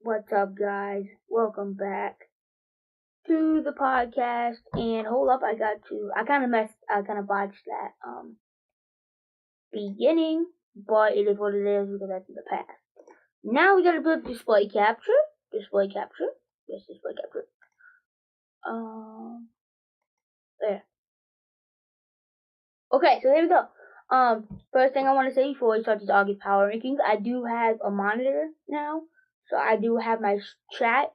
What's up, guys? Welcome back to the podcast. And hold up, I kind of botched that beginning, but it is what it is because that's in the past. Now we gotta put display capture. Yes, display capture. There. Okay, so there we go. First thing I want to say before we start these August power rankings, I do have a monitor now, so I do have my chat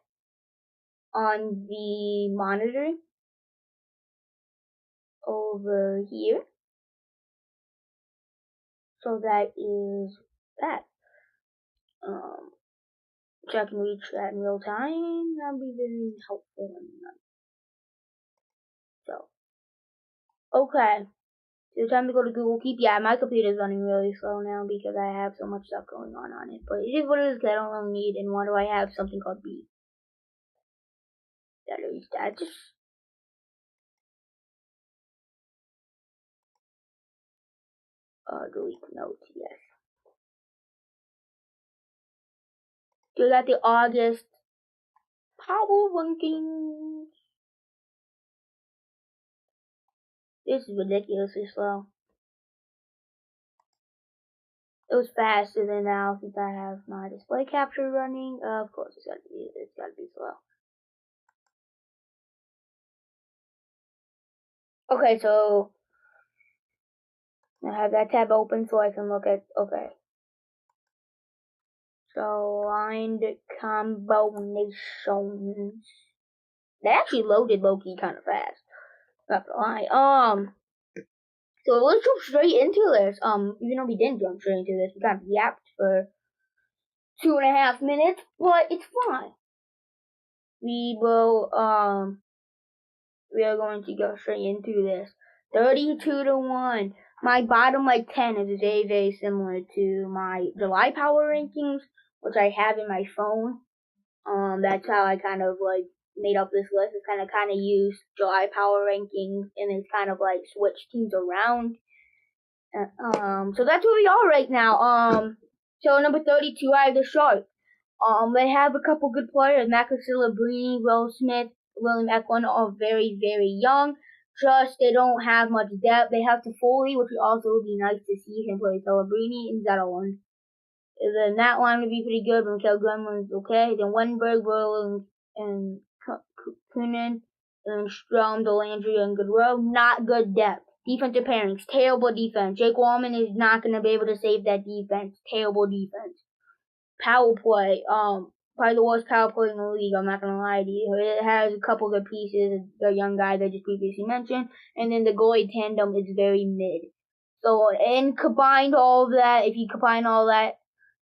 on the monitor over here. So that is that. So I can reach that in real time. That'd be very helpful. So, okay. So it's time to go to Google Keep. Yeah, my computer's running really slow now because I have so much stuff going on it. But it is what it is. I don't really need. And why do I have something called B? That is that. Delete notes. Yes. So got the August power rankings. This is ridiculously slow. It was faster than now since I have my display capture running. Of course, it's gotta be slow. Okay, so I have that tab open so I can look at. Okay. So aligned combinations. They actually loaded low-key kind of fast. Not gonna lie. So let's jump straight into this. Even though we didn't jump straight into this, we kind of yapped for 2.5 minutes, but it's fine. We are going to go straight into this. 32-1. My bottom 10 is very, very similar to my July power rankings, which I have in my phone. That's how I kind of made up this list. It's kind of used July power rankings and it's kind of switch teams around. So that's where we are right now. So number 32, I have the Sharks. They have a couple good players. Marcus Celebrini, Will Smith, William Eklund are very, very young. Just they don't have much depth. They have Toffoli, which would also be nice to see him play Celebrini and Zetterlund. Then that line would be pretty good. Mikhail Gremlin's okay. Then Wenberg, Berlin, and Kunin, and Strom, Delandry, and Goodrow. Not good depth. Defensive pairings, terrible defense. Jake Wallman is not going to be able to save that defense. Terrible defense. Power play, probably the worst power play in the league, I'm not going to lie to you. It has a couple good pieces, the young guy that I just previously mentioned, and then the goalie tandem is very mid. So, and combined all of that, if you combine all that,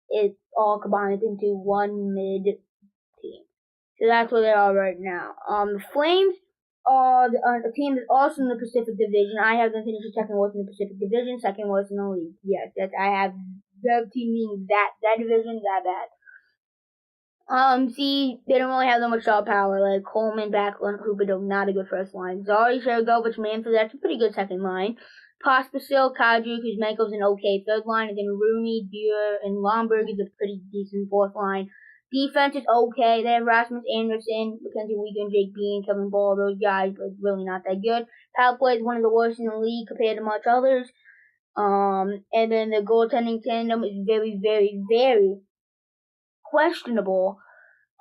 it's all combined into one mid team. So that's where they are right now. The Flames are a team that's also in the Pacific Division. I have them finished second worst in the Pacific Division, second worst in the league. Yes, I have the team being that division that bad. See, they don't really have that much star power. Like Coleman, Backlund, Huberdeau, not a good first line. Zari, Shergovich, Manfred, that's a pretty good second line. Pospisil, Kadri, Kuzmenko's an okay third line, and then Rooney, Buer, and Lomberg is a pretty decent fourth line. Defense is okay. They have Rasmus Anderson, Mackenzie Weegar, Jake Bean, Kevin Ball. Those guys are really not that good. Power play is one of the worst in the league compared to much others. And then the goaltending tandem is very, very, very questionable.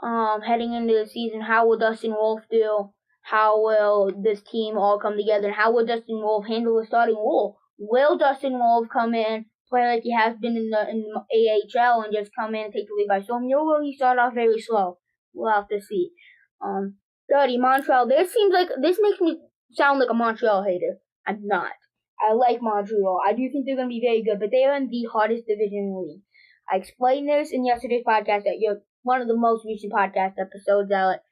Heading into the season, how will Dustin Wolf do? How will this team all come together? And how will Dustin Wolf handle the starting role? Will Dustin Wolf come in, play like he has been in the AHL, and just come in and take the lead by storm? Or will he start off very slow? We'll have to see. 30, Montreal. This makes me sound like a Montreal hater. I'm not. I like Montreal. I do think they're going to be very good, but they are in the hardest division in the league. I explained this in yesterday's podcast one of the most recent podcast episodes out.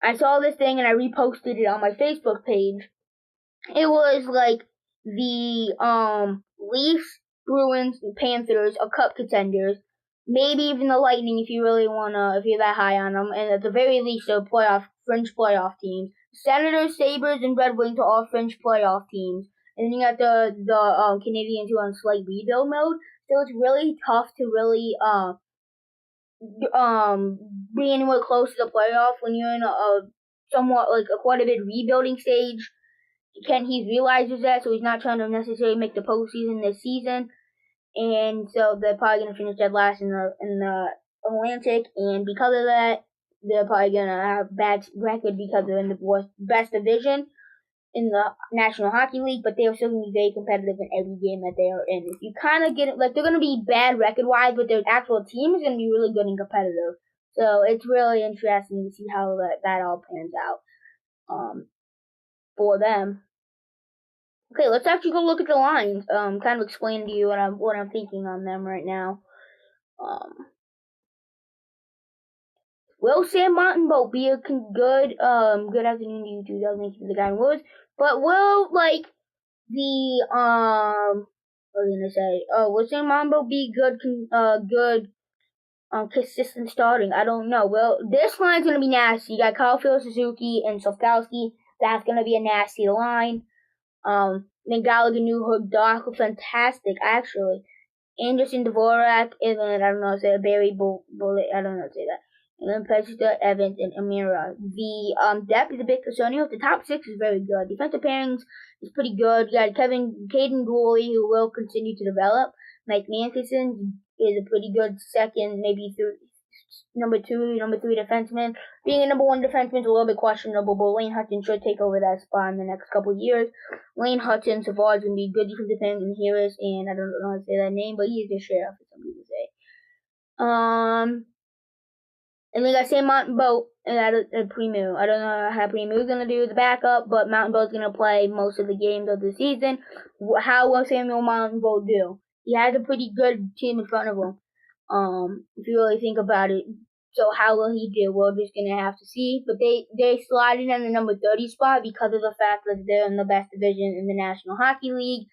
I saw this thing and I reposted it on my Facebook page. It was the Leafs, Bruins, and Panthers are cup contenders. Maybe even the Lightning if you're that high on them. And at the very least, they're fringe playoff teams. Senators, Sabres, and Red Wings are all fringe playoff teams. And then you got the Canadians who are on slight rebuild mode. So it's really tough to really be anywhere close to the playoff when you're in a somewhat like a quite a bit rebuilding stage. Kent Heath realizes that, so he's not trying to necessarily make the postseason this season, and so they're probably gonna finish dead last in the Atlantic, and because of that, they're probably gonna have bad record because they're in the best division in the National Hockey League, but they're still gonna be very competitive in every game that they are in. If you kind of get it, like they're gonna be bad record wise, but their actual team is gonna be really good and competitive. So it's really interesting to see how that all pans out for them. Okay, let's actually go look at the lines. Kind of explain to you what I'm thinking on them right now. Will Sam Montembeault be a good afternoon to you two? Thank you for the guy words. But will the what was I gonna say? Will Sam Montembeault be consistent starting? I don't know. Well, this line's gonna be nasty. You got Caulfield, Suzuki, and Sofkowski. That's gonna be a nasty line. Then Gallagher, Newhook, Doc look fantastic, actually. Anderson, Dvorak, and then, I don't know how to say that, Barry Bullet, I don't know how to say that. And then Pester, Evans, and Amira. The depth is a bit concerning. The top six is very good. Defensive pairings is pretty good. You got Caden Gooley, who will continue to develop. Mike Matheson is a pretty good second, maybe number two, number three defenseman. Being a number one defenseman is a little bit questionable, but Lane Hutton should take over that spot in the next couple of years. Lane Hutton, so far, is going to be good defensive end in Harris, and I don't know how to say that name, but he's the sheriff, as some people say. And we got Sam Montembeault at Premu. I don't know how Premu's going to do the backup, but Montembeault's going to play most of the games of the season. How will Samuel Montembeault do? He has a pretty good team in front of him. If you really think about it. So how will he do? We're just gonna have to see. But they slided in the number 30 spot because of the fact that they're in the best division in the National Hockey League.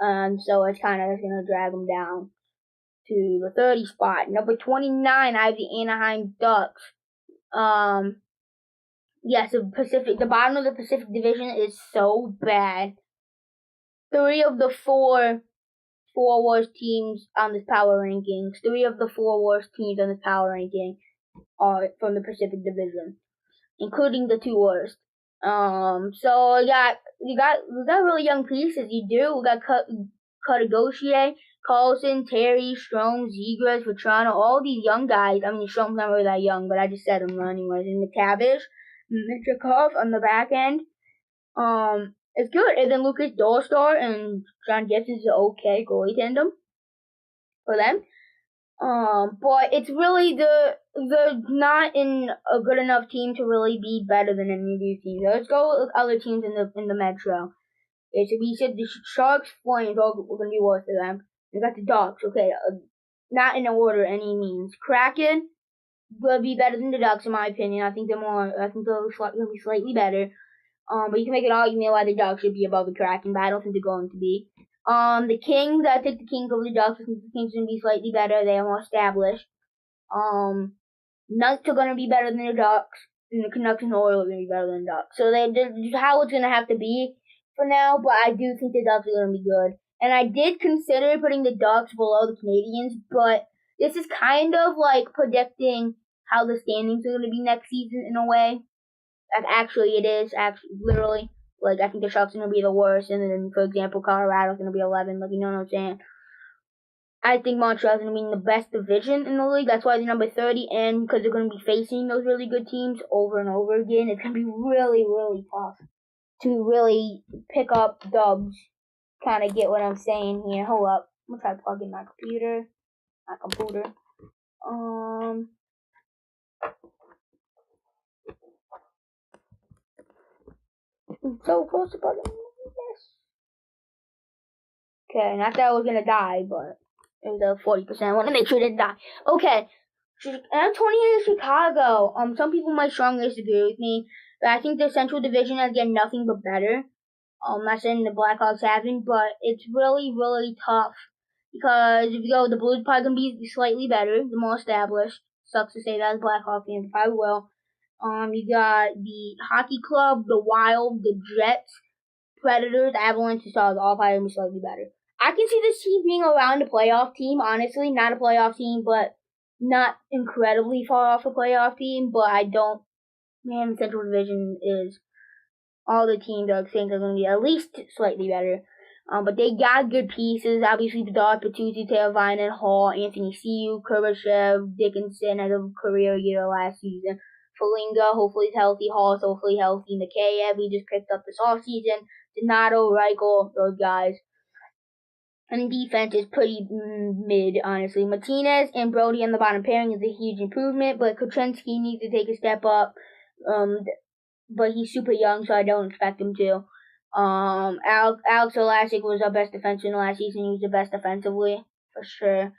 So it's kind of gonna drag them down to the 30 spot. Number 29, I have the Anaheim Ducks. Yes, the bottom of the Pacific Division is so bad. 3 of the 4 worst teams on this power rankings. 3 of the 4 worst teams on this power ranking are from the Pacific Division, including the 2 worst. So you got really young pieces. You do. We got Katagoshie, Carlson, Terry, Strome, Zegras, Vetrano, all these young guys. I mean, Strome's not really that young, but I just said him anyways. And McTavish, Mitrikov on the back end. It's good. And then Lucas Dolstar and John Gibson is an okay goalie tandem for them. But it's really they're not in a good enough team to really be better than any of these teams. Let's go with other teams in the Metro. Okay, so we said the Sharks, Flames, all we're gonna be worse than them. We got the Ducks. Okay, not in order any means. Kraken will be better than the Ducks in my opinion. I think they're gonna be slightly better. But you can make an argument why the Ducks should be above the Kraken, but I don't think they're going to be. The Kings, I think the Kings over the Ducks. I think the Kings are going to be slightly better. They are more established. Knights are going to be better than the Ducks, and the Canucks and Oilers are going to be better than the Ducks. So that's how it's going to have to be for now, but I do think the Ducks are going to be good. And I did consider putting the Ducks below the Canadians, but this is kind of like predicting how the standings are going to be next season in a way. Actually, it is literally. Like, I think the Sharks are going to be the worst, and then, for example, Colorado's going to be 11. Like, you know what I'm saying? I think Montreal's going to be in the best division in the league. That's why they're number 30, and because they're going to be facing those really good teams over and over again, it's going to be really, really tough to really pick up dubs. Kind of get what I'm saying here. Hold up. I'm going to try to plug in my computer. So close to plugging this. Okay, not that I was gonna die, but it was a 40%. I want to make sure it didn't die. Okay, I'm 28 Chicago. Some people might strongly disagree with me, but I think the Central Division has getting nothing but better. I'm not saying the Blackhawks haven't, but it's really, really tough because if you go, the Blues probably gonna be slightly better, the more established. Sucks to say that as Blackhawks fans, probably will. You got the Hockey Club, the Wild, the Jets, Predators, Avalanche, the Stars, all probably gonna be slightly better. I can see this team being around a playoff team, honestly. Not a playoff team, but not incredibly far off a playoff team, but I don't. Man, the Central Division is all the teams are saying they're going to be at least slightly better. But they got good pieces. Obviously, the Dogs, Bertuzzi, Vinen, Hall, Anthony Siu, Kurbashev, Dickinson had a career year last season. Falinga, hopefully he's healthy. Hall's hopefully healthy. Mikheyev, we just picked up this offseason. Donato, Reichel, those guys. And defense is pretty mid, honestly. Martinez and Brody on the bottom pairing is a huge improvement, but Kuczynski needs to take a step up. But he's super young, so I don't expect him to. Alex Elastic was our best defenseman last season. He was the best defensively, for sure.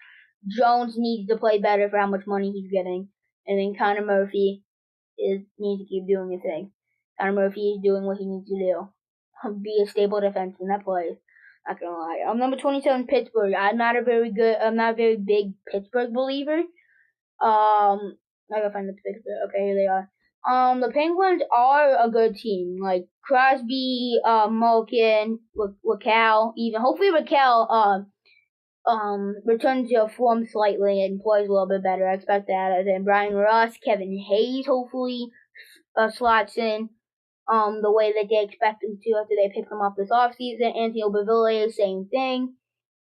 Jones needs to play better for how much money he's getting. And then Connor Murphy needs to keep doing his thing. Connor Murphy is doing what he needs to do. Be a stable defenseman that plays. Not gonna lie. Number 27, Pittsburgh. I'm not a very big Pittsburgh believer. I gotta find the Pittsburgh. Okay, here they are. The Penguins are a good team. Like Crosby, Malkin, Raquel, even hopefully Raquel returns to form slightly and plays a little bit better. I expect that. And then Brian Ross, Kevin Hayes, hopefully slots in the way that they expect him to after they pick him up this offseason. Anthony Beauvillier, same thing.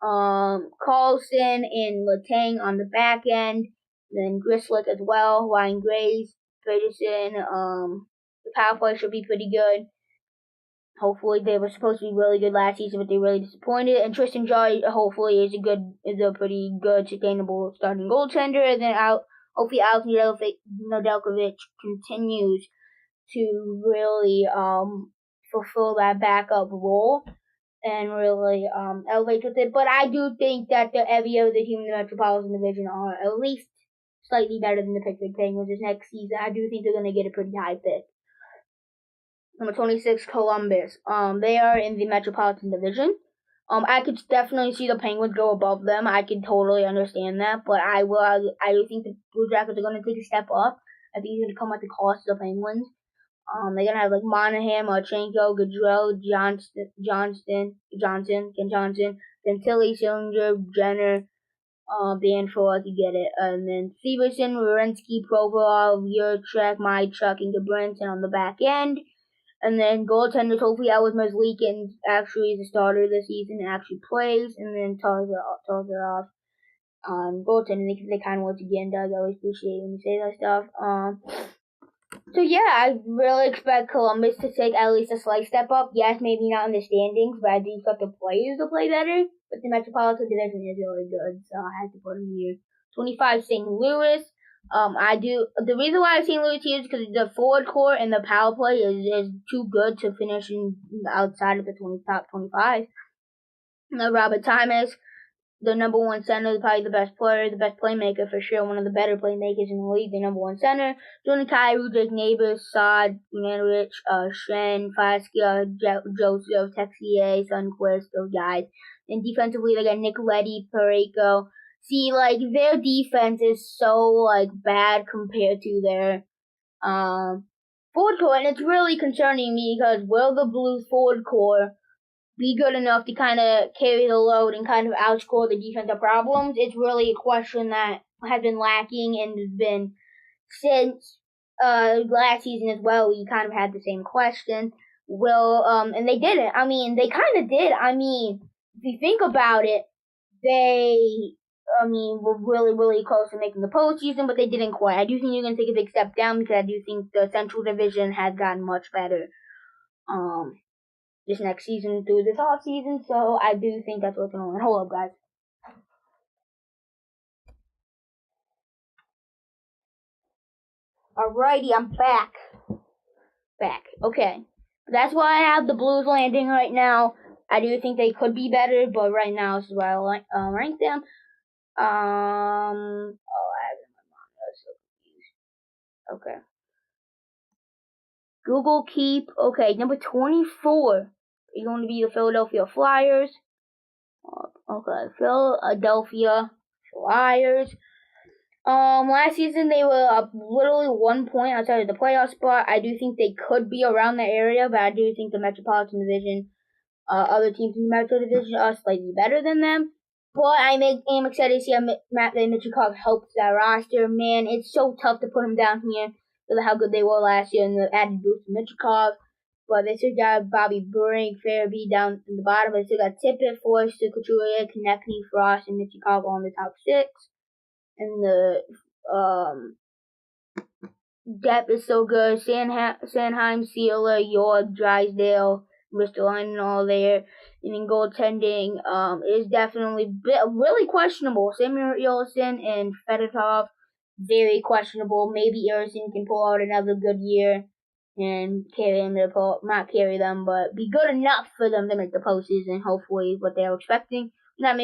Carlson and Letang on the back end. Then Grislick as well. Ryan Graves, Peterson. The power play should be pretty good. Hopefully, they were supposed to be really good last season, but they really disappointed. And Tristan Jarry, hopefully, is a pretty good, sustainable starting goaltender. And then hopefully, Alex Nedeljkovic continues to really fulfill that backup role and really elevate with it. But I do think that every other team in the Metropolitan Division are at least slightly better than the Pittsburgh Penguins this next season. I do think they're going to get a pretty high pick. Number 26, Columbus. They are in the Metropolitan Division. I could definitely see the Penguins go above them. I can totally understand that, but I do think the Blue Jackets are going to take a step up. I think it's going to come at the cost of the Penguins. They're going to have like Monahan, Marchenko, Gaudreau, Johnson, then Tilly, Sillinger, Jenner, Danforth, if you get it. And then Severson, Werenski, Provorov, Yurchak, Mychuk, and Gabrinson on the back end. And then goaltenders, hopefully Ellis Merzlikins actually is a starter this season and actually plays. And then Tozerov goaltending, they kind of once again does. I always appreciate when you say that stuff. So yeah, I really expect Columbus to take at least a slight step up. Yes, maybe not in the standings, but I do expect the players to play better. But the Metropolitan Division is really good, so I had to put them here. 25, St. Louis. The reason why I St. Louis here is because the forward core and the power play is too good to finish outside of the top 25. Robert Thomas, the number one center, probably the best player, the best playmaker for sure, one of the better playmakers in the league, the number one center. Jordan Kyrou, Jake Neighbors, Saad, Manrich, Shen, Faskia, Joseph, Texier, Sundquist, those guys. And defensively, they got Nick Leddy, Pareko. See, like, their defense is so, like, bad compared to their forward core, and it's really concerning me because will the Blues forward core be good enough to kind of carry the load and kind of outscore the defensive problems? It's really a question that has been lacking and has been since last season as well. We kind of had the same question. And they didn't. I mean, they kind of did. I mean, if you think about it, were really, really close to making the postseason, but they didn't quite. I do think you're going to take a big step down because I do think the Central Division has gotten much better this next season through this off season, so I do think that's what's going on. Hold up, guys. Alrighty, I'm back. Okay. That's why I have the Blues landing right now. I do think they could be better, but right now this is where I rank them. I have it in my mind. I was so confused. Okay. Google Keep. Okay, number 24 is going to be the Philadelphia Flyers. Okay, Philadelphia Flyers. Last season they were up literally 1 point outside of the playoff spot. I do think they could be around that area, but I do think the Metropolitan Division, other teams in the Metro Division are slightly better than them. But I'm excited to see how Matt Michikov helps that roster. Man, it's so tough to put him down here with how good they were last year and the added boost to Michikov. But they still got Bobby Brink, Farabee down in the bottom. They still got Tippett, Forster, Couturier, Konechny, Frost, and Michikov on the top six. And the depth is so good. Sanheim, Sealer, York, Drysdale, Ristolainen all there. And then goaltending is definitely really questionable. Samuelsson and Fedotov, very questionable. Maybe Eriksson can pull out another good year and carry them not carry them, but be good enough for them to make the postseason. Hopefully, what they're expecting. Not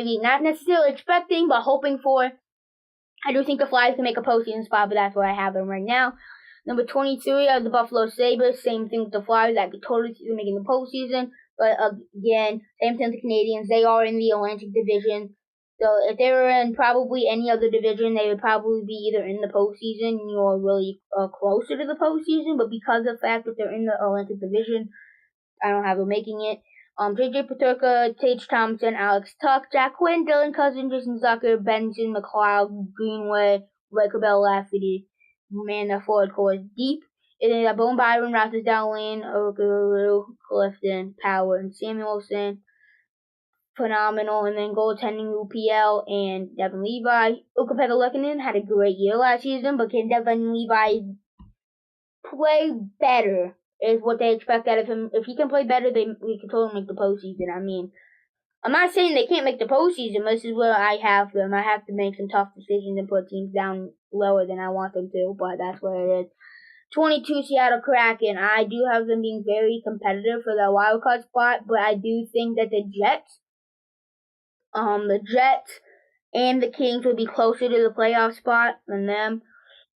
necessarily expecting, but hoping for. I do think the Flyers can make a postseason spot, but that's where I have them right now. Number 23 are the Buffalo Sabres. Same thing with the Flyers. I could totally see them making the postseason. But again, same thing with the Canadians. They are in the Atlantic Division. So if they were in probably any other division, they would probably be either in the postseason or really closer to the postseason. But because of the fact that they're in the Atlantic Division, I don't have them making it. J.J. Peterka, Tage Thompson, Alex Tuch, Jack Quinn, Dylan Cousins, Jason Zucker, Benson, McLeod, Greenway, Bell, Lafferty. Man, the forward core is deep. And then got Bone Byron, Rasmus Dahlin, Okerud, Clifton, Power, and Samuelsson. Phenomenal. And then goaltending UPL and Devin Levi. Ukko-Pekka Luukkonen had a great year last season, but can Devin Levi play better? Is what they expect out of him. If he can play better, we can totally make the postseason. I mean, I'm not saying they can't make the postseason, but this is where I have them. I have to make some tough decisions and put teams down lower than I want them to, but that's where it is. 22 Seattle Kraken. I do have them being very competitive for that wild card spot, but I do think that the Jets and the Kings will be closer to the playoff spot than them.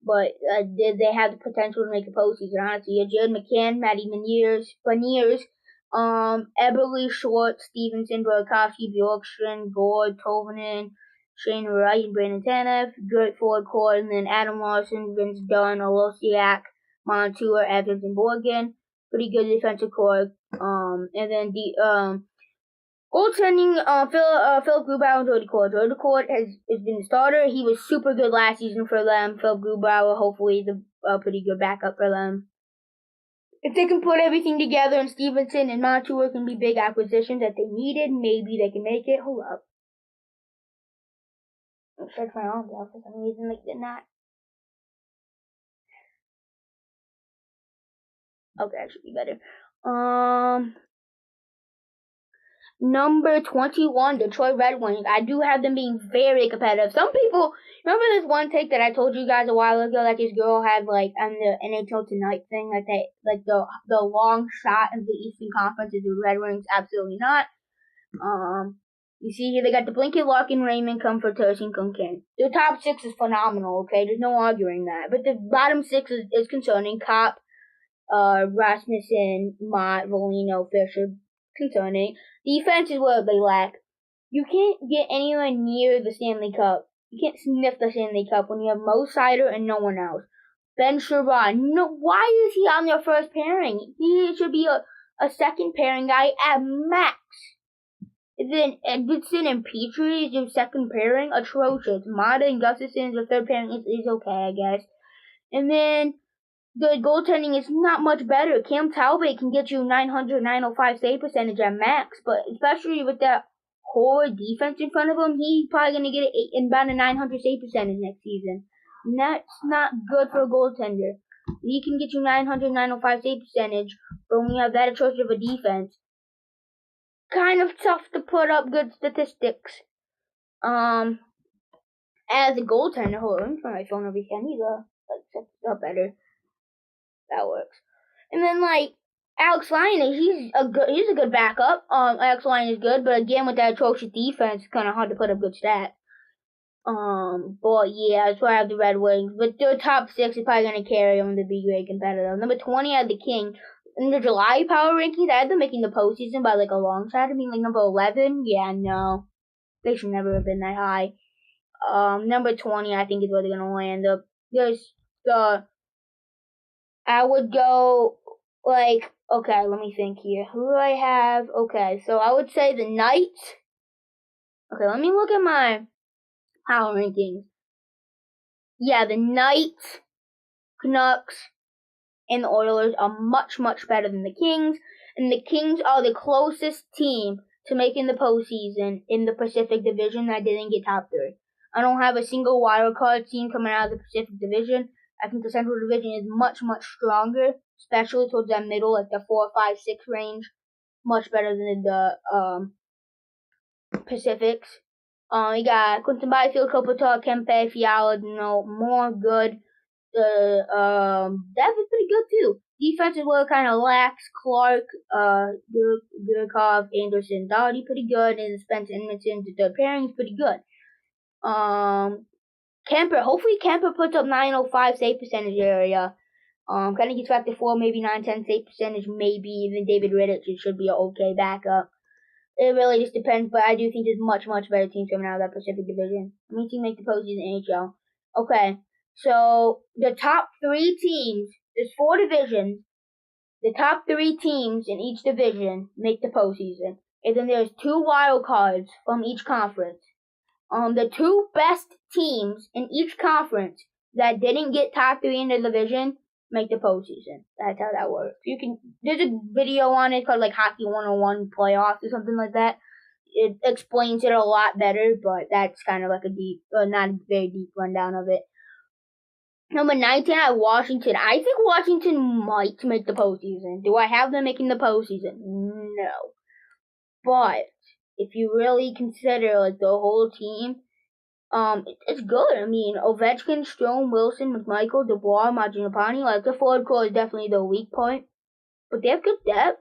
But they have the potential to make a postseason. Honestly, Jared McCann, Matty Beniers, Eberle, Schwartz, Stevenson, Burakovsky, Bjorkstrand, Gord, Tolvanen, Shane Wright, and Brandon Tanev, great forward core, and then Adam Larson, Vince Dunn, Olosiak, Montour, Evans, and Borgen. Pretty good defensive core. And then the goaltending, Philip Grubauer and Jordy Court. Jordy Court has been the starter. He was super good last season for them. Philip Grubauer, hopefully, is a pretty good backup for them. If they can put everything together and Stevenson and Montour can be big acquisitions that they needed, maybe they can make it. Hold up. I'm stretching my arms out for some reason. They did not. Okay, that should be better. Number 21, Detroit Red Wings. I do have them being very competitive. Some people, remember this one take that I told you guys a while ago that this girl had, like, on the NHL Tonight thing, like the long shot of the Eastern Conference is the Red Wings? Absolutely not. You see here, they got the Blinken, Larkin, Raymond, Comfort, Tursin, Kunkin. The top six is phenomenal, okay? There's no arguing that. But the bottom six is concerning. Kopp, Rasmussen, Mott, Volino, Fisher, concerning. Defense is what they lack. You can't get anywhere near the Stanley Cup. You can't sniff the Stanley Cup when you have Mo Seider and no one else. Ben Sherrod, no, why is he on their first pairing? He should be a second pairing guy at max. And then Edmondson and Petrie is your second pairing, atrocious. Mata and Gustafson is the third pairing, is okay, I guess. And then the goaltending is not much better. Cam Talbot can get you 900, 905 save percentage at max, but especially with that horrid defense in front of him, he's probably going to get about a 900 save percentage next season. And that's not good for a goaltender. He can get you 900, 905 save percentage, but when you have that atrocious of a defense, kind of tough to put up good statistics. As a goaltender, hold on, let me put my phone over here. I need to set this up better. That works. And then Alex Lyon, he's a good backup. Alex Lyon is good, but again with that atrocious defense, it's kind of hard to put up good stats. But yeah, that's why I have the Red Wings. But their top six is probably gonna carry them to be great competitive. Number 20, I have the King. In the July power rankings, I had them making the postseason by a long shot. I mean, number 11. Yeah, no, they should never have been that high. Number 20, I think is where they're gonna land up. There's I would go, okay, let me think here. Who do I have? Okay, so I would say the Knights, Okay, let me look at my power rankings. Yeah, the Knights, Canucks, and the Oilers are much, much better than the Kings. And the Kings are the closest team to making the postseason in the Pacific Division that didn't get top 3. I don't have a single wild card team coming out of the Pacific Division. I think the Central Division is much, much stronger, especially towards that middle, like the 4, 5, 6 range. Much better than the Pacifics. You got Quinton Byfield, Kopitar, Kempe, Fiala, more good. That was pretty good too. Defenses were kind of lax. Clark, Gurkov, Anderson, Doughty pretty good, and Spence Edmonton, the third pairing is pretty good. Kemper, hopefully Kemper puts up 905 save percentage area. Kind of gets back to 4, maybe 910 save percentage, maybe even David Rittich. It should be an okay backup. It really just depends, but I do think there's much, much better teams coming out of that Pacific Division. I mean, team make the postseason in NHL. Okay, so the top 3 teams, there's 4 divisions. The top 3 teams in each division make the postseason. And then there's 2 wild cards from each conference. The 2 best teams in each conference that didn't get top 3 in the division make the postseason. That's how that works. There's a video on it called like Hockey 101 Playoffs or something like that. It explains it a lot better, but that's kind of like a deep, not a very deep rundown of it. Number 19, I have Washington. I think Washington might make the postseason. Do I have them making the postseason? No. But if you really consider like the whole team, it's good. I mean, Ovechkin, Strome, Wilson, McMichael, Dubois, Mangiapane, like the forward core is definitely the weak point. But they have good depth.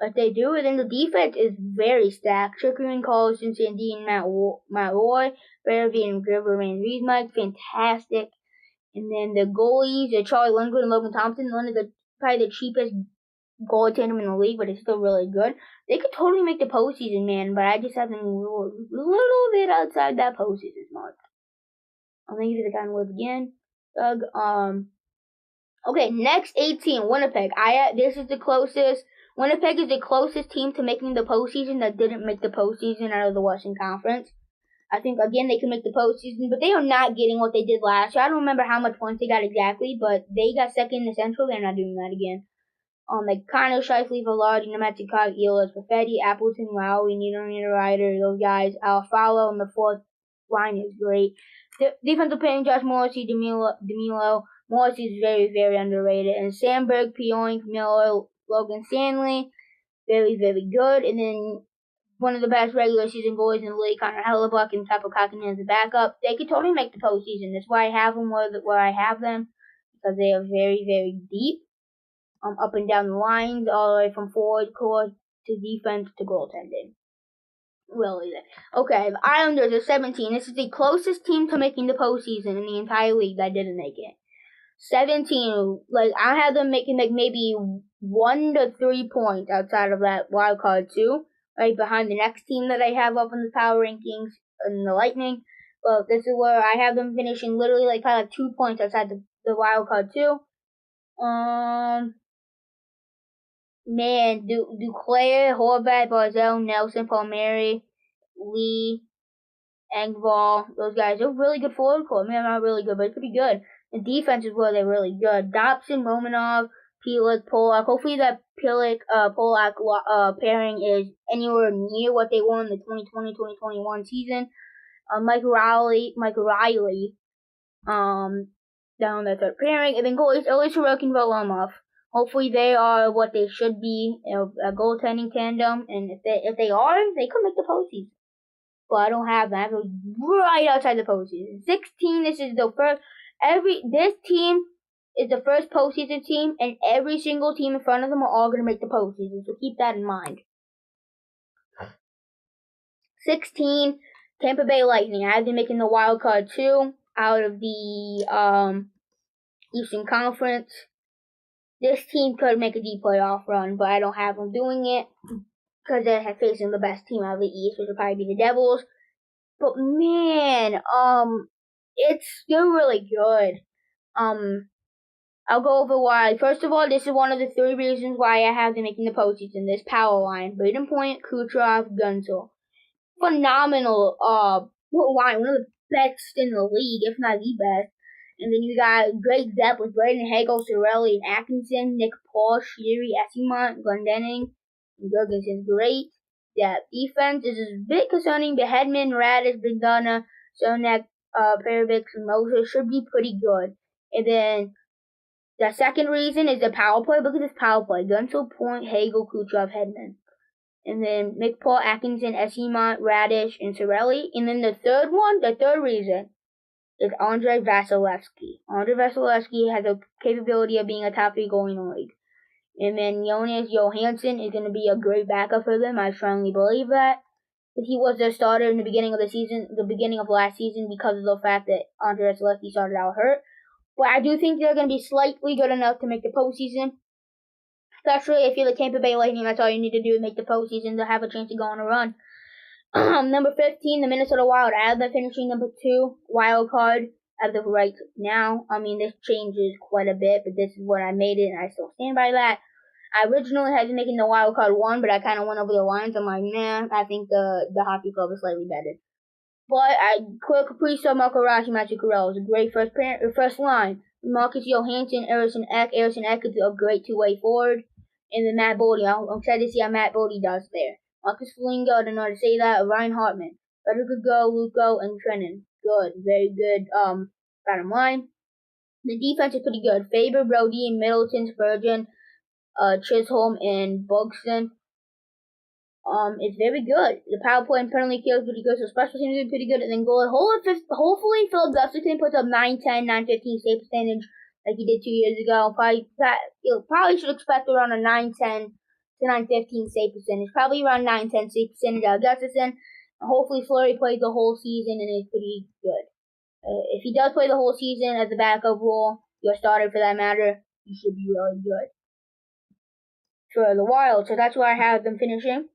Like they do, and then the defense is very stacked. Chickering, Collison, Sandin, Matt Roy, Berevian, Gribber, and Reed-Mike, fantastic. And then the goalies are Charlie Lindgren and Logan Thompson, one of the probably the cheapest goalie tandem in the league, but it's still really good. They could totally make the postseason, man, but I just have them a little bit outside that postseason mark. I'm gonna give you the kind of words again, Doug. Okay, next 18, Winnipeg. This is the closest. Winnipeg is the closest team to making the postseason that didn't make the postseason out of the Western Conference. I think, again, they can make the postseason, but they are not getting what they did last year. I don't remember how much points they got exactly, but they got second in the Central. They're not doing that again. Like Connor, Shifley, Velarde, Nemechikov, Ehlers, Perfetti, Appleton, Lowry, Niederreiter, those guys. Alfalo on the fourth line is great. Defensive pairing, Josh Morrissey, DeMilo. Morrissey is very, very underrated. And Sandberg, Pioink, Miller, Logan Stanley, very, very good. And then one of the best regular season goalies in the league, Connor Hellebuyck, and Teppo Kakinen as a backup. They could totally make the postseason. That's why I have them where I have them, because they are very, very deep. Up and down the lines, all the way from forward core to defense to goaltending. Really. Okay, the Islanders are 17. This is the closest team to making the postseason in the entire league that didn't make it. 17, like, I have them making, like, maybe 1 to 3 points outside of that wild card 2, right behind the next team that I have up in the power rankings, in the Lightning. But this is where I have them finishing literally, like, kind of 2 points outside the wild card 2. Man, Duclair, Horvat, Barzell, Nelson, Palmieri, Lee, Engvall, those guys are really good forward core. Man, not really good, but pretty good. The defense is where they're really good. Dobson, Romanov, Pelech, Polak. Hopefully that Pelech, Polak pairing is anywhere near what they won in the 2020-2021 season. Mike Riley, down the third pairing, and then goalies Ilya Sorokin and Varlamov. Hopefully they are what they should be, a goaltending tandem, and if they are, they could make the postseason. But I don't have them. I have them right outside the postseason. 16. This is the first. This team is the first postseason team, and every single team in front of them are all going to make the postseason. So keep that in mind. 16. Tampa Bay Lightning. I have them making the wild card 2 out of the Eastern Conference. This team could make a deep playoff run, but I don't have them doing it because they're facing the best team out of the East, which would probably be the Devils. But man, they're really good. I'll go over why. First of all, this is one of the 3 reasons why I have them making the postseason. This power line: Braden Point, Kucherov, Gunsel. phenomenal line, one of the best in the league, if not the best. And then you got great depth with Braden Hagel, Cirelli, and Atkinson, Nick Paul, Sheary, Essimont, Glendening, and Jorgensen's great depth. Defense is a bit concerning, but Hedman, Radish, Bindana, Sonek, Perovic, and Moses should be pretty good. And then the second reason is the power play. Look at this power play. Gunsel, Point, Hagel, Kucherov, Hedman. And then McPaul, Atkinson, Essimont, Radish, and Cirelli. And then the third reason is Andrei Vasilevsky. Andrei Vasilevsky has a capability of being a top 3 goalie in the league. And then Jonas Johansson is going to be a great backup for them. I strongly believe that. But he was their starter in the beginning of the season, the beginning of last season, because of the fact that Andrei Vasilevsky started out hurt. But I do think they're going to be slightly good enough to make the postseason. Especially if you're the Tampa Bay Lightning, that's all you need to do is make the postseason to have a chance to go on a run. Number 15, the Minnesota Wild. I have them finishing number 2 wild card as of right now. I mean, this changes quite a bit, but this is what I made it, and I still stand by that. I originally had them making the wild card 1, but I kind of went over the lines. I'm like, nah, I think the hockey club is slightly better. But Kirill Kaprizov, Marco Rossi, Matthew Carell is a great first line. Marcus Johansson, Erison Ek. Erison Ek is a great two-way forward. And then Matt Boldy. I'm excited to see how Matt Boldy does there. Marcus Foligno, I don't know how to say that. Ryan Hartman. Federico Go, Luco, and Trennan. Good. Very good bottom line. The defense is pretty good. Faber, Brody, Middleton, Spurgeon, Chisholm, and Bugston. It's very good. The power play and penalty kill is pretty good, so special teams are pretty good. And then goal. Hopefully, Philip Gustafson puts up 9-10, 9-15 save percentage like he did 2 years ago. Probably should expect around a 9-10 to 9-15 save percentage. Probably around 9-10 save percentage out of Gustafson. Hopefully, Fleury plays the whole season and is pretty good. If he does play the whole season as a backup role, your starter for that matter, he should be really good for the Wild. So that's where I have them finishing.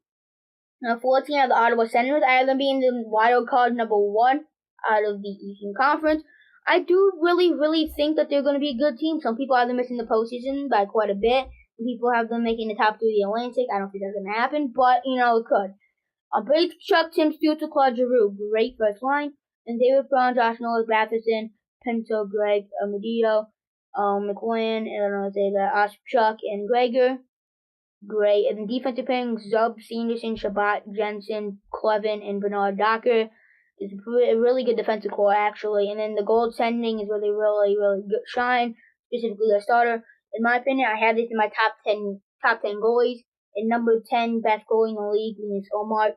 Now, 14 are the Ottawa Senators. I have them being the wild card number 1 out of the Eastern Conference. I do really think that they're going to be a good team. Some people have them missing the postseason by quite a bit. People have them making the top 3 of the Atlantic. I don't think that's going to happen, but, it could. Brady Chuck, Tim Stutzel, Claude Giroux. Great first line. And David Braun, Josh Norris, Batherson, Pinto, Greg, Medillo, McLean, I don't know how to say that, Oshchuk, and Gregor. Great. And the defensive pairings, Zub, Sanderson, Shabbat, Jensen, Clevin, and Bernard Docker. It's a really good defensive core, actually. And then the goaltending is where they really good shine, specifically their starter. In my opinion, I have this in my top 10 goalies. And number 10 best goalie in the league, Linus Ullmark,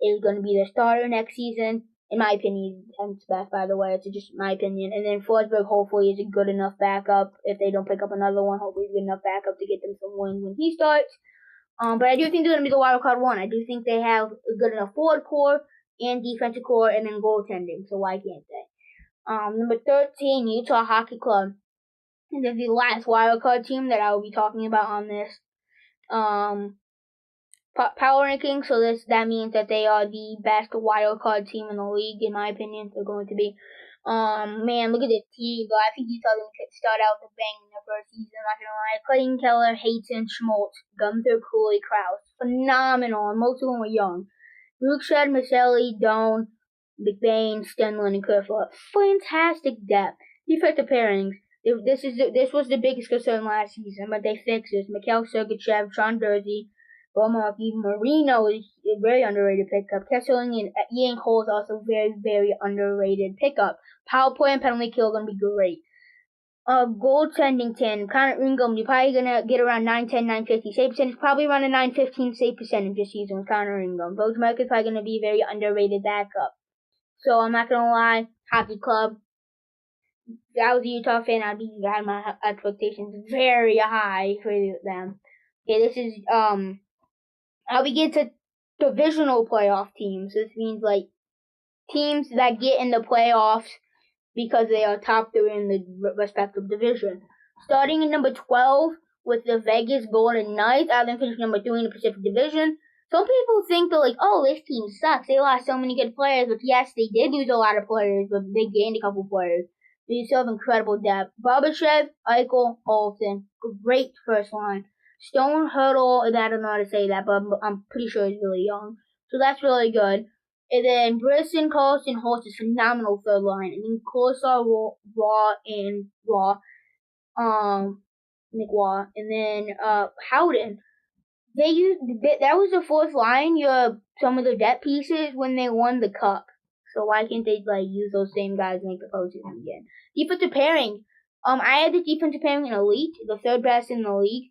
is going to be their starter next season. In my opinion, he's 10th best, by the way. It's just my opinion. And then Forsberg, hopefully, is a good enough backup. If they don't pick up another one, hopefully he's good enough backup to get them some wins when he starts. But I do think they're going to be the wild card 1. I do think they have a good enough forward core and defensive core and then goaltending. So why can't they? Number 13, Utah Hockey Club. And this is the last wild card team that I will be talking about on this power ranking, so that means that they are the best wild card team in the league, in my opinion. They're going to be. Man, look at this team, though. I think Utah could start out with a bang in their first season. I'm not gonna lie. Clayton Keller, Hayton, Schmaltz, Gunther, Cooley, Krause, phenomenal, and most of them were young. Brookshed, Maselli, Doan, McBain, Stenlund, and Kerfoot. Fantastic depth. Defensive pairings. This was the biggest concern last season, but they fixed this. Mikhail Sergachev, Sean Jersey, Bomarky, Marino is a very underrated pickup. Kesseling and Ian Cole is also very underrated pickup. Power play and penalty kill are going to be great. Goaltending 10. Connor Ingram, you're probably going to get around 9-10, 9-50 save percentage. Probably around a 9-15 save percentage this season with Connor Ingram. Bozemark is probably going to be a very underrated backup. So I'm not going to lie. Hockey Club. If I was a Utah fan, I'd have my expectations very high for them. Okay, this is, how we get to divisional playoff teams. This means, teams that get in the playoffs because they are top 3 in the respective division. Starting in number 12 with the Vegas Golden Knights, I then finished number 3 in the Pacific Division. Some people think they're like, oh, this team sucks. They lost so many good players. But yes, they did lose a lot of players, but they gained a couple players. They still have incredible depth. Barbashev, Eichel, Olsen. Great first line. Stone, Hurdle, I don't know how to say that, but I'm pretty sure he's really young. So that's really good. And then Brisson, Carlson, Horst is phenomenal third line. And then Corsair, Raw, McWaw. And then Howden. That was the fourth line. Some of the depth pieces when they won the cup. So why can't they use those same guys and make the postseason again? Defensive pairing. I had the defensive pairing in elite, the third best in the league.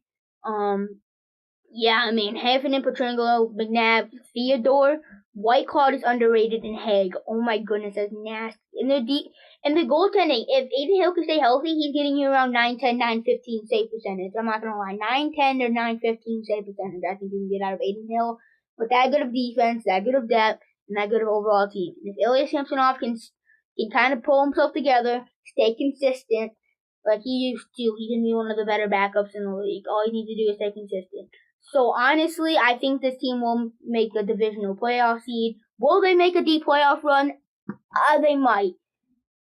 Yeah, I mean, Heffernan, Petrangelo, McNabb, Theodore, Whitecloud is underrated, and Haig. Oh my goodness, that's nasty. And the goaltending, if Aiden Hill can stay healthy, he's getting you around 9-10, 9-15 save percentage. I'm not going to lie. 9-10 or 9-15 save percentage I think you can get out of Aiden Hill. With that good of defense, that good of depth, and that good of overall team. And if Ilya Samsonov can kind of pull himself together, stay consistent, like he used to, he can be one of the better backups in the league. All you need to do is stay consistent. So honestly, I think this team will make a divisional playoff seed. Will they make a deep playoff run? They might.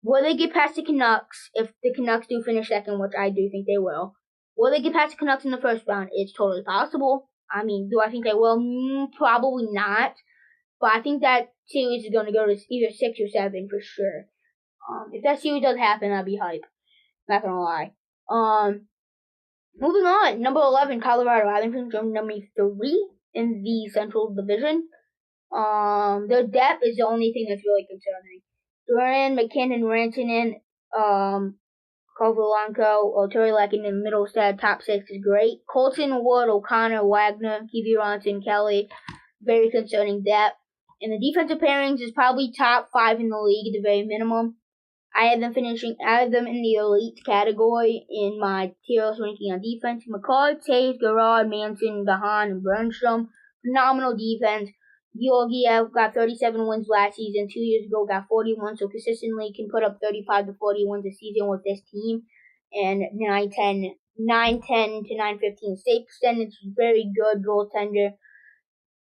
Will they get past the Canucks if the Canucks do finish second, which I do think they will? Will they get past the Canucks in the first round? It's totally possible. I mean, do I think they will? Probably not. But I think that series is going to go to either 6 or 7 for sure. If that series does happen, I'll be hype. Not gonna lie. Moving on, number 11, Colorado Avalanche, number 3 in the Central Division. Their depth is the only thing that's really concerning. Duran, McKinnon, Rantanen, Kovalenko, Terry Lehkonen, Middlestad, top 6 is great. Colton, Wood, O'Connor, Wagner, Kiwi Ronson, Kelly, very concerning depth. And the defensive pairings is probably top 5 in the league at the very minimum. I have them in the elite category in my tier list ranking on defense. McCall, Taves, Garrard, Manson, Gahan, and Burnstrom. Phenomenal defense. Georgiev got 37 wins last season. 2 years ago got 41, so consistently can put up 35 to 40 wins a season with this team. And 9-10 to 9-15 save percentage. Very good goaltender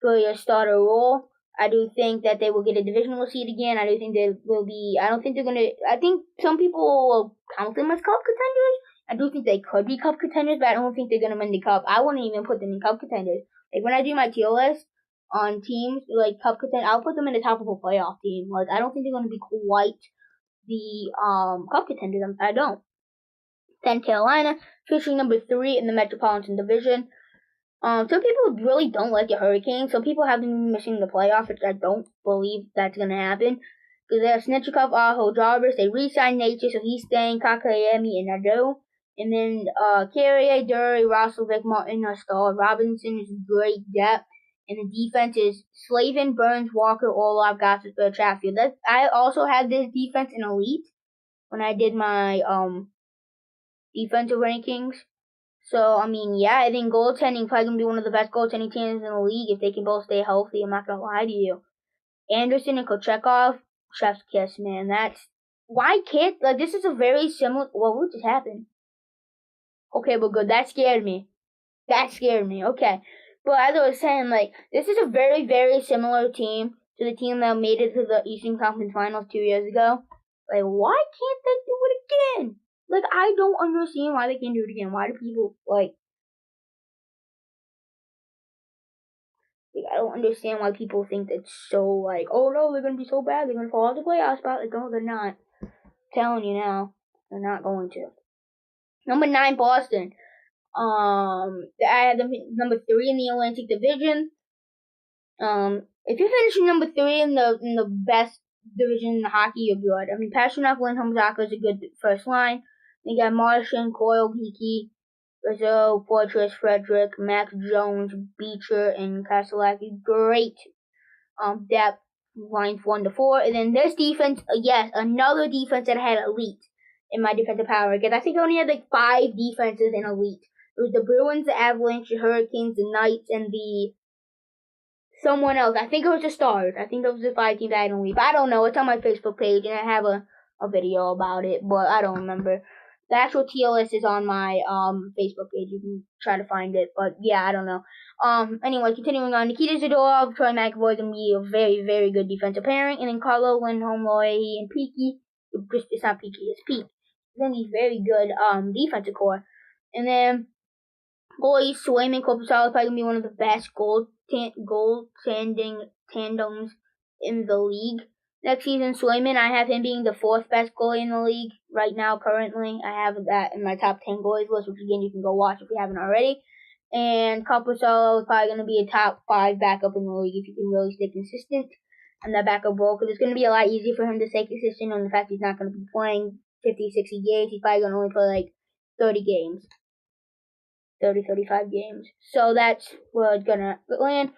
for your starter role. I do think that they will get a divisional seed again. I do think they will be. I don't think they're gonna. I think some people will count them as cup contenders. I do think they could be cup contenders, but I don't think they're gonna win the cup. I wouldn't even put them in cup contenders. Like when I do my tier list on teams like cup contenders, I'll put them in the top of a playoff team. Like I don't think they're gonna be quite the cup contenders. I don't. Then Carolina, finishing number 3 in the Metropolitan Division. Some people really don't like the Hurricanes. Some people have them missing the playoffs, which I don't believe that's going to happen. Because they have Snitchikov, Aho, Jarvis. They re-signed Nature, so he's staying. Kakayemi and Nadeau. And then Carrier, Dury, Roslovic, Martin, Stahl. Robinson is great depth. And the defense is Slavin, Burns, Walker, Orlov, Gossip, Chatfield. I also had this defense in elite when I did my defensive rankings. So, I mean, yeah, I think goaltending probably going to be one of the best goaltending teams in the league if they can both stay healthy. I'm not going to lie to you. Anderson and Kochekov, chef's kiss, man. Why can't, this is a very similar, what just happened? Okay, well, good. That scared me. Okay. But as I was saying, this is a very, very similar team to the team that made it to the Eastern Conference Finals 2 years ago. Why can't they do it again? I don't understand why they can't do it again. Why do people, I don't understand why people think it's so, oh no, they're going to be so bad, they're going to fall out the playoff spot. No, they're not. I'm telling you now, they're not going to. Number 9, Boston. I had them number 3 in the Atlantic Division. If you're finishing number 3 in the best division in hockey, you're good. I mean, Pasternak, Lindholm, Zaka is a good first line. They got Martian, Coyle, Geeky, Rizzo, Fortress, Frederick, Max Jones, Beecher, and Kaselaki. Great depth lines 1 to 4. And then this defense, yes, another defense that had elite in my defensive power. Because I think I only had 5 defenses in elite. It was the Bruins, the Avalanche, the Hurricanes, the Knights, and the someone else. I think it was the Stars. I think those were the 5 teams I had in elite. But I don't know. It's on my Facebook page, and I have a video about it, but I don't remember. The actual tier list is on my Facebook page. You can try to find it, but yeah, I don't know. Anyway, continuing on, Nikita Zadorov, Troy McAvoy is going to be a very, very good defensive pairing, and then Carlo, Lindholm, Loehe, and Peaky. It's not Peaky, it's Peak. It's going to be very good defensive core. And then goalies, Swayman, Korpisalo is probably going to be one of the best goaltending tandems in the league next season. Swayman, I have him being the 4th best goalie in the league right now currently. I have that in my top 10 goalies list, which again you can go watch if you haven't already. And Capossolo is probably going to be a top 5 backup in the league if you can really stay consistent on that backup role, because it's going to be a lot easier for him to stay consistent on the fact he's not going to be playing 50, 60 games. He's probably going to only play like 30 games. 30, 35 games. So that's where it's going to land.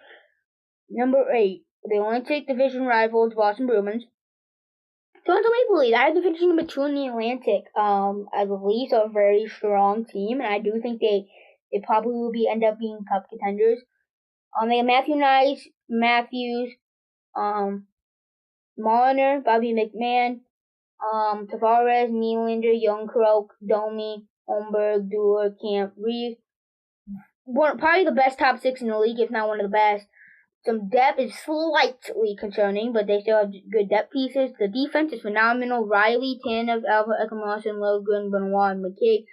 Number 8, the Atlantic Division rivals, Boston Bruins. Toronto Maple Leafs. I have them finishing number 2 in the Atlantic. The Leafs are a very strong team, and I do think they probably will end up being cup contenders. They have Matthews, Marner, Bobby McMahon, Tavares, Nylander, Youngkroak, Domi, Holmberg, Duehr, Camp, Reeves. Probably the best top 6 in the league, if not one of the best. Some depth is slightly concerning, but they still have good depth pieces. The defense is phenomenal. Riley, Tanev, Alva, Ekman-Larsson, Logan, Benoit, and McKay.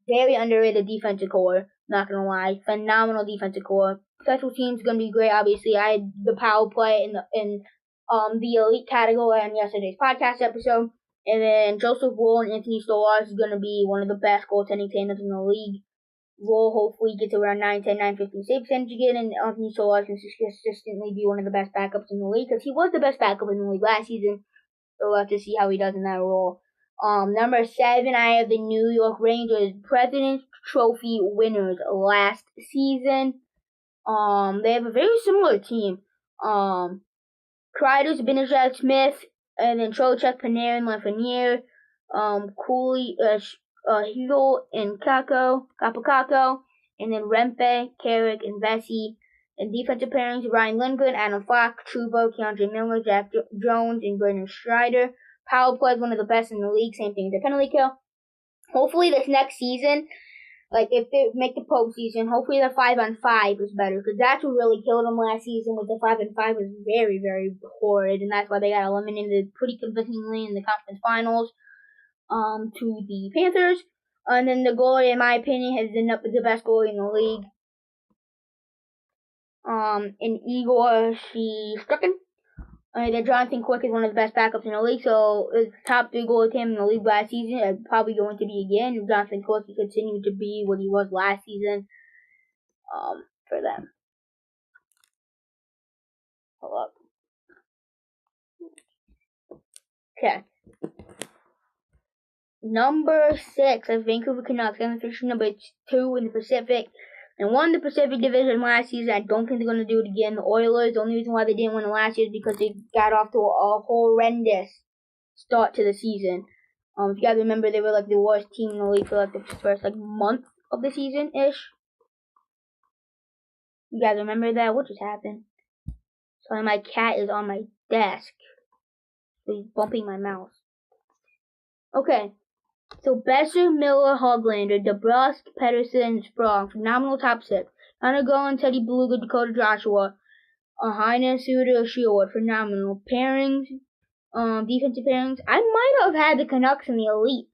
Very underrated defensive core, not gonna lie. Phenomenal defensive core. Special teams gonna be great, obviously. I had the power play in the elite category on yesterday's podcast episode. And then Joseph Wool and Anthony Stolarz is gonna be one of the best goaltending tandems in the league. Wool hopefully gets around 9-10, 9-15 save percentage again, and Anthony Stolarz can consistently be one of the best backups in the league, because he was the best backup in the league last season. So we'll have to see how he does in that role. Number 7, I have the New York Rangers, President's Trophy winners last season. They have a very similar team. Kreider, Zibanejad, Smith, and then Trocheck, Panarin, Lafreniere, Cooley, Hugel, and Capocacco, and then Rempe, Carrick, and Vesey. And defensive pairings, Ryan Lindgren, Adam Fox, Trouba, Keandre Miller, Jack Jones, and Brendan Strider. Power play is one of the best in the league, same thing as the penalty kill. Hopefully this next season, like if they make the postseason, hopefully the 5-on-5 is better, because that's what really killed them last season. With the 5-on-5 was very, very horrid, and that's why they got eliminated pretty convincingly in the conference finals to the Panthers. And then the goalie, in my opinion, has been the best goalie in the league. In Igor Shesterkin. That Jonathan Quick is one of the best backups in the league, so the top 3 goalie team in the league last season is probably going to be again. If Jonathan Quick can continue to be what he was last season, for them. Hold up. Okay. Number 6, I have Vancouver Canucks. I'm finishing number 2 in the Pacific. And won the Pacific Division last season. I don't think they're going to do it again. The Oilers, the only reason why they didn't win it last year is because they got off to a horrendous start to the season. If you guys remember, they were like the worst team in the league for like the first month of the season-ish. You guys remember that? What just happened? Sorry, my cat is on my desk. So he's bumping my mouse. Okay. So Besser, Miller, Hoglander, DeBrusque, Pedersen, Sprong, phenomenal top 6. Connor Golan, Teddy Beluga, Dakota Joshua, Heinen, Suter, Shield, phenomenal. Pairings, defensive pairings. I might have had the Canucks in the elite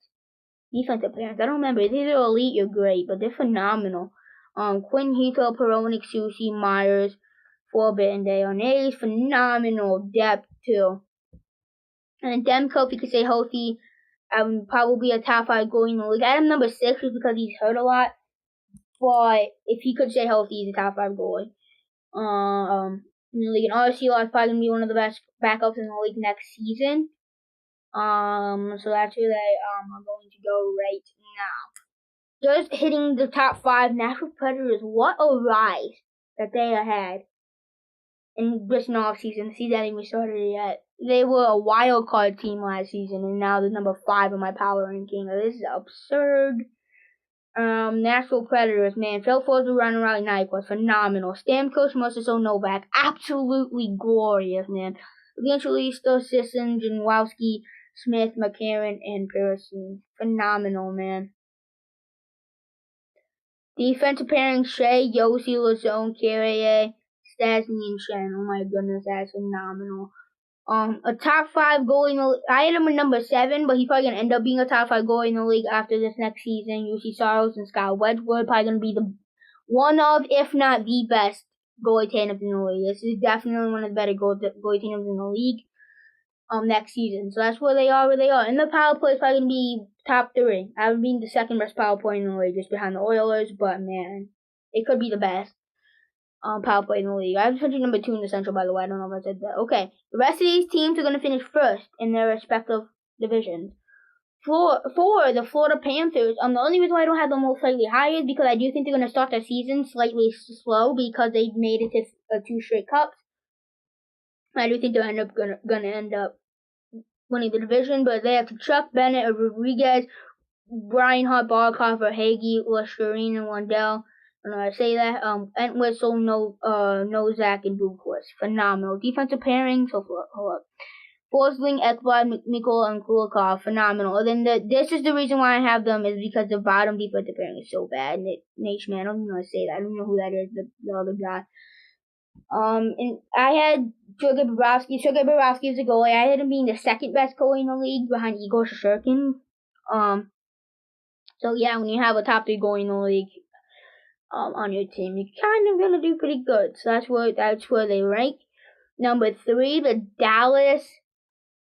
defensive pairings. I don't remember. If they're elite, you're great, but they're phenomenal. Quinn Heathrow, Peronic, Susie, Myers, Forbit, and Deonays, phenomenal depth too. And then Demko, if you could say healthy, probably a top 5 goalie in the league. I have number 6 just because he's hurt a lot. But if he could stay healthy, he's a top 5 goalie. In the league, and RC Law is probably gonna be one of the best backups in the league next season. So that's who they are going to go right now. Just hitting the top 5 Nashville Predators. What a rise that they had in this offseason. The season hasn't even started yet. They were a wild card team last season, and now they're number 5 in my power ranking. This is absurd. Nashville Predators, man. Phil Forsberg, Ryan Riley, Knight was phenomenal. Stamkos, Moses, Novak, absolutely glorious, man. Eventually, still Sisson, Janowski, Smith, McCarron, and Pearson. Phenomenal, man. Defensive pairing, Shea, Yossi, Lazone, Carrier, Stasny, and Shen. Oh my goodness, that's phenomenal. A top 5 goalie in the league. I had him at number 7, but he's probably gonna end up being a top 5 goalie in the league after this next season. UC Saros and Scott Wedgwood probably gonna be the one of, if not the best goalie tandems in the league. This is definitely one of the better goalie tandems in the league. Next season. So that's where they are. And the power play is probably going to be top 3. I haven't been the second best power play in the league, just behind the Oilers, but man, it could be the best power play in the league. I was finishing number 2 in the Central, by the way. I don't know if I said that. Okay, the rest of these teams are going to finish first in their respective divisions. For the Florida Panthers, the only reason why I don't have them all slightly higher is because I do think they're going to start their season slightly slow because they've made it to 2 straight cups. I do think they're going to end up winning the division, but they have Chuck Bennett, Rodriguez, Brian Hart, Barkov, Hagee, Lasharine, and Lundell. I don't know how to say that. Entwistle, Nozak, and Buchwitz. Phenomenal. Defensive pairings, hold up. Forsling, Ekblad, McNichol, and Kulikov. Phenomenal. Then this is the reason why I have them is because the bottom defensive pairing is so bad. Nate Schmann, I don't even know how to say that. I don't know who that is, the other guy. And I had Sergei Bobrovsky. Sergei Bobrovsky is a goalie. I had him being the second best goalie in the league behind Igor Shesterkin. So yeah, when you have a top 3 goalie in the league, on your team, you're kind of gonna do pretty good. So that's where they rank. Number 3, the Dallas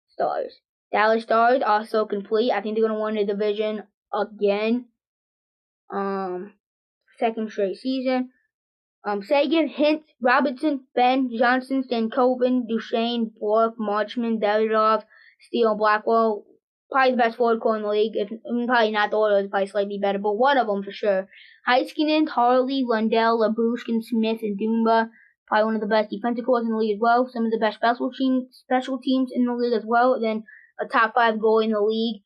Stars. Dallas Stars also complete. I think they're gonna win the division again. Second straight season. Sagan, Hintz, Robertson, Ben, Johnson, Stankoven, Duchesne, Bork, Marchman, Davidov, Steele, Blackwell. Probably the best forward core in the league. Probably not the Oilers, probably slightly better, but one of them for sure. Heiskanen, Harley, Lundell, Labushkin, Smith, and Dumba. Probably one of the best defensive cores in the league as well. Some of the best special teams in the league as well. Then a top 5 goal in the league.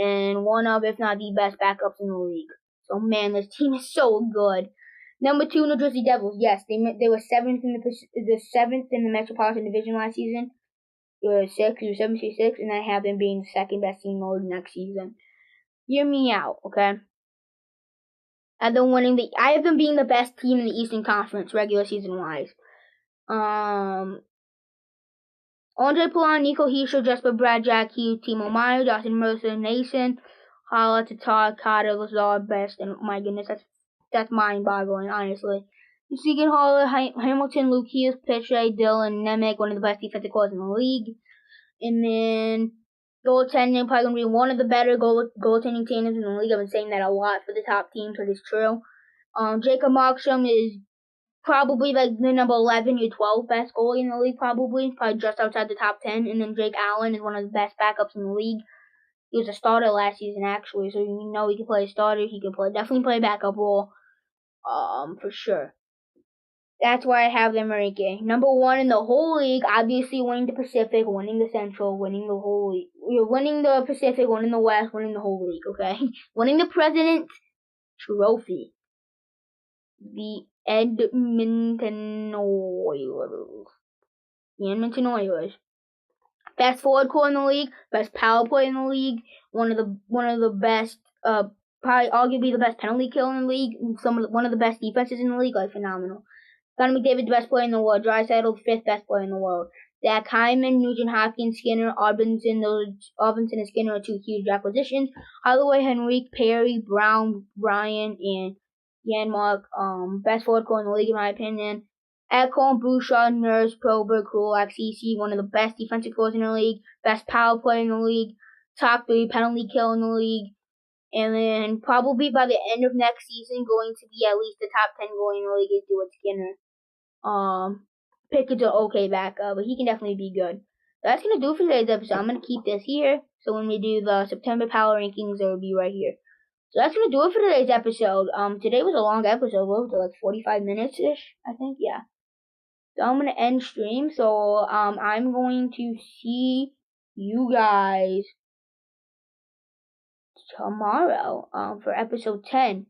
And one of, if not the best backups in the league. So man, this team is so good. Number 2, New Jersey Devils. Yes, they were 7th in the Metropolitan Division last season. They were 6, and I have them being the second best team in the league next season. Hear me out, okay? I have them being the best team in the Eastern Conference regular season wise. Andre Palan, Nico Hischier, Jesper Brad, Jack Hughes, Timo Meyer, Dustin Mercer, Nason, Hala, Tatar, Carter, Lazar, Best, and my goodness, that's mind-boggling, honestly. Segan Haller, Hamilton, Lucius, Petrie, Dylan, Nemec, one of the best defensive cores in the league. And then goaltending, probably going to be one of the better goaltending teams in the league. I've been saying that a lot for the top teams, but it's true. Jacob Markstrom is probably like the number 11 or 12 best goalie in the league, probably just outside the top 10. And then Jake Allen is one of the best backups in the league. He was a starter last season, actually, so you know he can play a starter. He can definitely play a backup role, for sure. That's why I have them ranking. Number 1 in the whole league, obviously winning the Pacific, winning the Central, winning the whole league. We're winning the Pacific, winning the West, winning the whole league, okay? Winning the President's Trophy. The Edmonton Oilers. Best forward core in the league, best power play in the league, one of the best, probably arguably the best penalty kill in the league, one of the best defenses in the league, like phenomenal. Connor McDavid, the best player in the world. Draisaitl, 5th best player in the world. Zach Hyman, Nugent Hopkins, Skinner, Robinson and Skinner are 2 huge acquisitions. Holloway, Henrique, Perry, Brown, Bryan, and Janmark, best forward core in the league in my opinion. Ekholm, Bouchard, Nurse, Prober, Kulak, CC, one of the best defensive cores in the league. Best power play in the league. Top 3 penalty kill in the league. And then probably by the end of next season, going to be at least the top 10 goalie in the league is Stuart Skinner. Pickett's an okay backup, but he can definitely be good. So that's gonna do it for today's episode. I'm gonna keep this here, so when we do the September power rankings, it will be right here. So that's gonna do it for today's episode. Today was a long episode. What was it, like 45 minutes ish? I think, yeah. So I'm gonna end stream. So I'm going to see you guys tomorrow for episode 10.